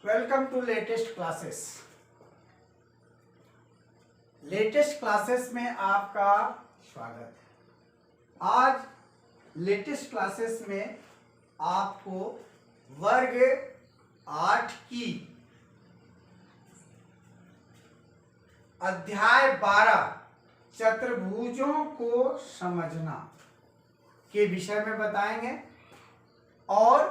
Welcome to latest classes. Latest classes में आपका स्वागत है। आज लेटेस्ट क्लासेस में आपको वर्ग 8 की अध्याय 12 चतुर्भुजों को समझना के विषय में बताएंगे और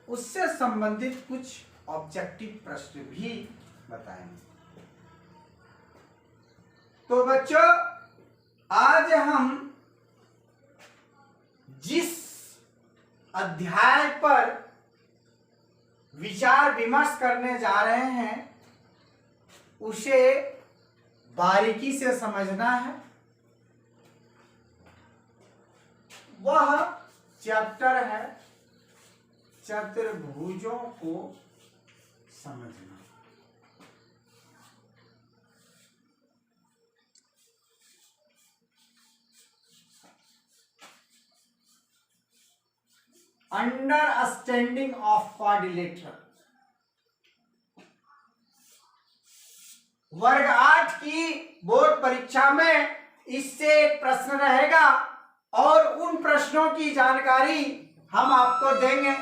उससे संबंधित कुछ ऑब्जेक्टिव प्रश्न भी बताएंगे। तो बच्चों, आज हम जिस अध्याय पर विचार विमर्श करने जा रहे हैं उसे बारीकी से समझना है। वह चैप्टर है चतुर्भुजों को समझना। Understanding of quadrilateral. वर्ग 8 की बोर्ड परीक्षा में इससे एक प्रश्न रहेगा और उन प्रश्नों की जानकारी हम आपको देंगे।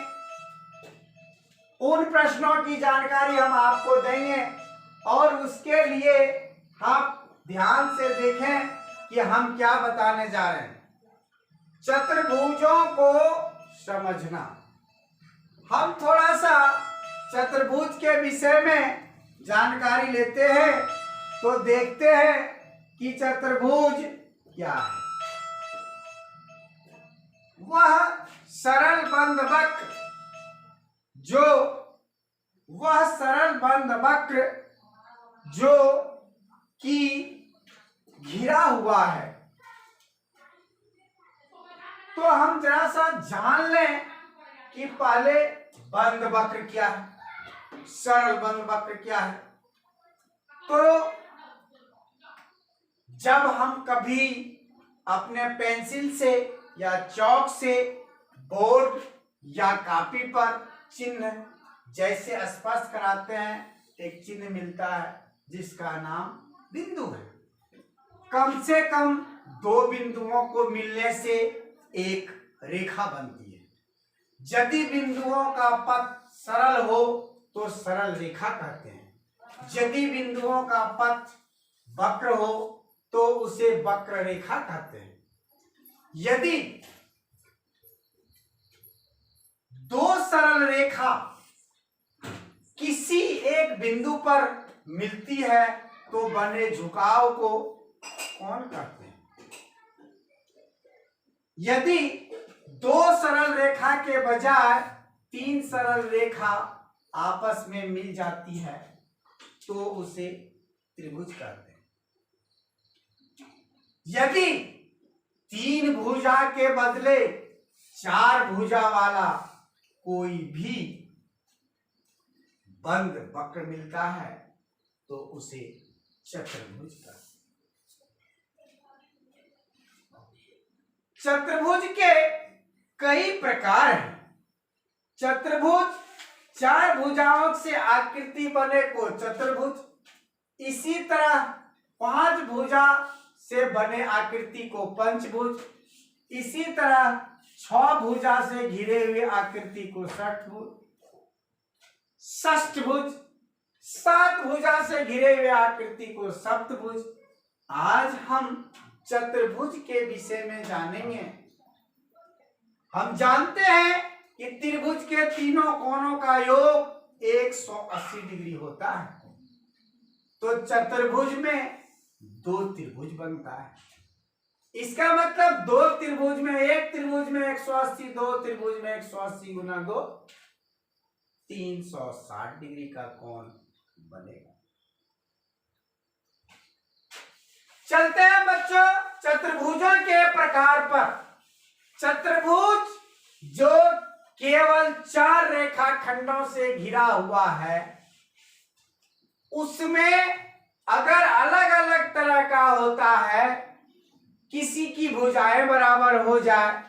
और उसके लिए आप ध्यान से देखें कि हम क्या बताने जा रहे हैं। चतुर्भुजों को समझना। हम थोड़ा सा चतुर्भुज के विषय में जानकारी लेते हैं तो देखते हैं कि चतुर्भुज क्या है। वह सरल बंद वक्र जो कि घिरा हुआ है। तो हम जरा सा जान लें कि पहले बंद वक्र क्या है, सरल बंद वक्र क्या है। तो जब हम कभी अपने पेंसिल से या चौक से बोर्ड या कॉपी पर चिन्ह जैसे स्पर्श कराते हैं, एक चिन्ह मिलता है जिसका नाम बिंदु है। कम से कम 2 बिंदुओं को मिलने से एक रेखा बनती है। यदि बिंदुओं का पथ सरल हो तो सरल रेखा कहते हैं। यदि बिंदुओं का पथ वक्र हो तो उसे वक्र रेखा कहते हैं। यदि 2 सरल रेखा किसी एक बिंदु पर मिलती है तो बने झुकाव को कौन कहते हैं। यदि 2 सरल रेखा के बजाय 3 सरल रेखा आपस में मिल जाती है तो उसे त्रिभुज कहते हैं। यदि 3 भुजा के बदले 4 भुजा वाला कोई भी बंद वक्र मिलता है तो उसे चतुर्भुज कहते हैं। चतुर्भुज के कई प्रकार हैं। चतुर्भुज 4 भुजाओं से आकृति बने को चतुर्भुज, इसी तरह 5 भुजा से बने आकृति को पंचभुज, इसी तरह 6 भुजा से घिरे हुए आकृति को षष्ठभुज, 7 भुजा से घिरे हुए आकृति को सप्तभुज। आज हम चतुर्भुज के विषय में जानेंगे। हम जानते हैं कि त्रिभुज के तीनों कोणों का योग 180 डिग्री होता है। तो चतुर्भुज में 2 त्रिभुज बनता है। इसका मतलब 2 त्रिभुज में, एक त्रिभुज में 180, 2 त्रिभुज में 180 गुना 2 360 डिग्री का कोण बनेगा। चलते हैं बच्चों चतुर्भुजों के प्रकार पर। चतुर्भुज जो केवल 4 रेखाखंडों से घिरा हुआ है, उसमें अगर अलग अलग तरह का होता है, किसी की भुजाएं बराबर हो जाए,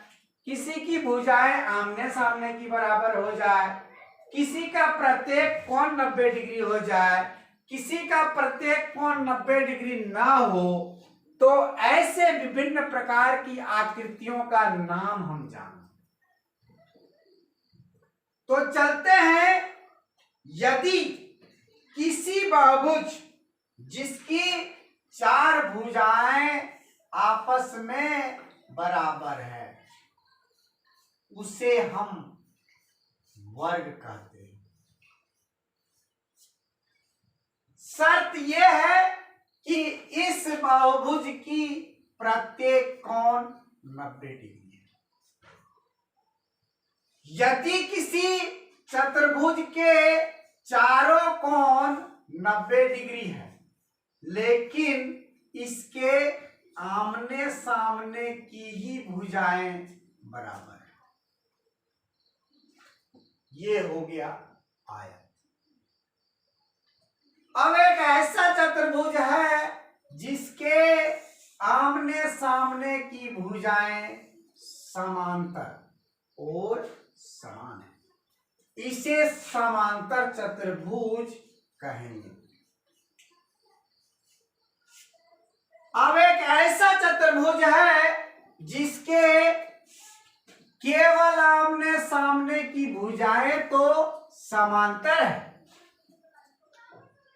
किसी की भुजाएं आमने सामने की बराबर हो जाए, किसी का प्रत्येक कोण 90 डिग्री हो जाए, किसी का प्रत्येक कोण 90 डिग्री ना हो, तो ऐसे विभिन्न प्रकार की आकृतियों का नाम हम जानें। तो चलते हैं, यदि किसी बहुभुज जिसकी 4 भुजाएं आपस में बराबर है उसे हम वर्ग कहते हैं। शर्त यह है कि इस बहुभुज की प्रत्येक कोण 90 डिग्री है। यदि किसी चतुर्भुज के चारों कोण 90 डिग्री है, लेकिन इसके आमने सामने की ही भुजाएं बराबर है, ये हो गया आयत। अब एक ऐसा चतुर्भुज है जिसके आमने सामने की भुजाएं समांतर और समान है, इसे समांतर चतुर्भुज कहेंगे। अब एक ऐसा चतुर्भुज है जिसके केवल आमने सामने की भुजाएं तो समांतर है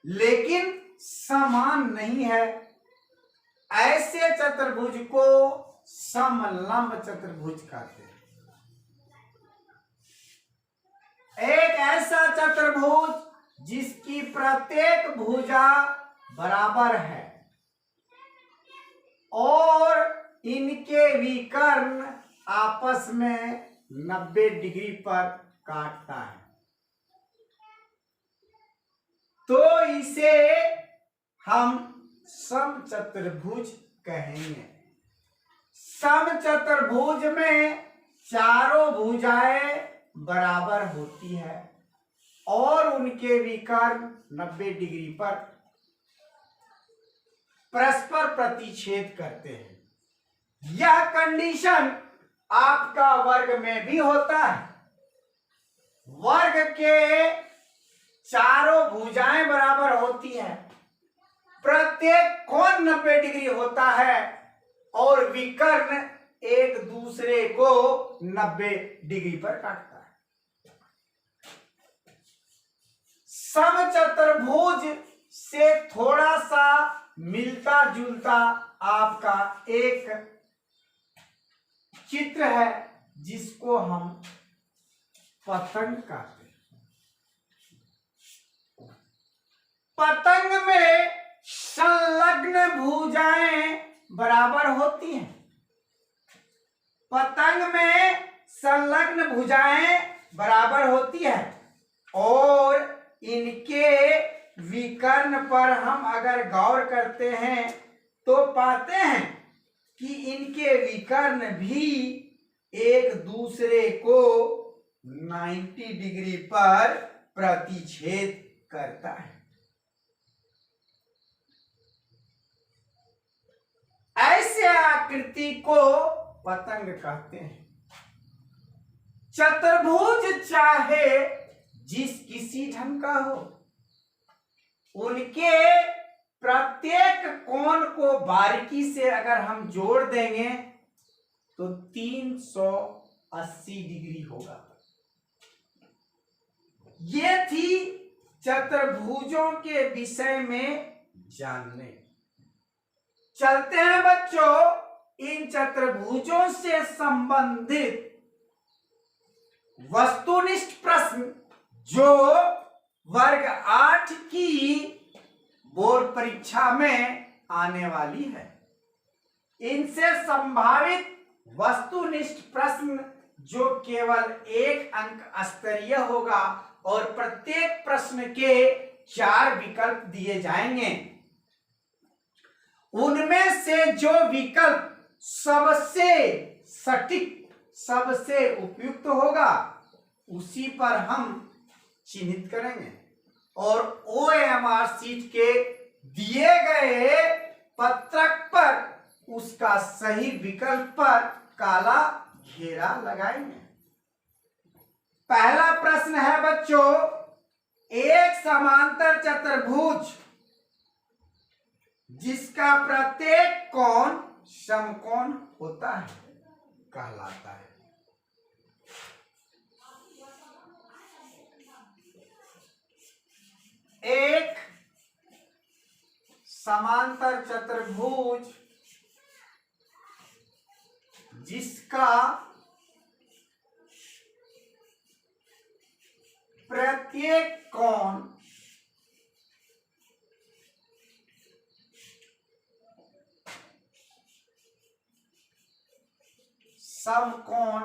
लेकिन समान नहीं है, ऐसे चतुर्भुज को समलंब चतुर्भुज कहते हैं। एक ऐसा चतुर्भुज जिसकी प्रत्येक भुजा बराबर है और इनके विकर्ण आपस में 90 डिग्री पर काटता है, तो इसे हम समचतुर्भुज कहेंगे। समचतुर्भुज में चारों भुजाएं बराबर होती है और उनके विकर्ण 90 डिग्री पर परस्पर प्रतिच्छेद करते हैं। यह कंडीशन आपका वर्ग में भी होता है। वर्ग के चारों भुजाएं बराबर होती है, प्रत्येक कोण 90 डिग्री होता है और विकर्ण एक दूसरे को 90 डिग्री पर काटता है। समचतुर्भुज से थोड़ा सा मिलता जुलता आपका एक चित्र है जिसको हम पतंग कहते हैं। पतंग में संलग्न भुजाएं बराबर होती हैं। पतंग में संलग्न भुजाएं बराबर होती है और इनके विकर्ण पर हम अगर गौर करते हैं तो पाते हैं कि इनके विकर्ण भी एक दूसरे को 90 डिग्री पर प्रतिच्छेद करता है। ऐसे आकृति को पतंग कहते हैं। चतुर्भुज चाहे जिस किसी ढंग का हो, उनके प्रत्येक कोण को बारीकी से अगर हम जोड़ देंगे तो 380 डिग्री होगा। ये थी चतुर्भुजों के विषय में जानने। चलते हैं बच्चों इन चतुर्भुजों से संबंधित वस्तुनिष्ठ प्रश्न जो वर्ग 8 की बोर्ड परीक्षा में आने वाली है। इनसे संभावित वस्तुनिष्ठ प्रश्न जो केवल 1 अंक स्तरीय होगा और प्रत्येक प्रश्न के 4 विकल्प दिए जाएंगे। उनमें से जो विकल्प सबसे सटीक, सबसे उपयुक्त होगा उसी पर हम चिन्हित करेंगे और OMR शीट के दिए गए पत्रक पर उसका सही विकल्प पर काला घेरा लगाएंगे। पहला प्रश्न है बच्चों, एक समांतर चतुर्भुज जिसका प्रत्येक कोण समकोण होता है कहलाता है। एक समांतर चतुर्भुज जिसका प्रत्येक कोण समकोण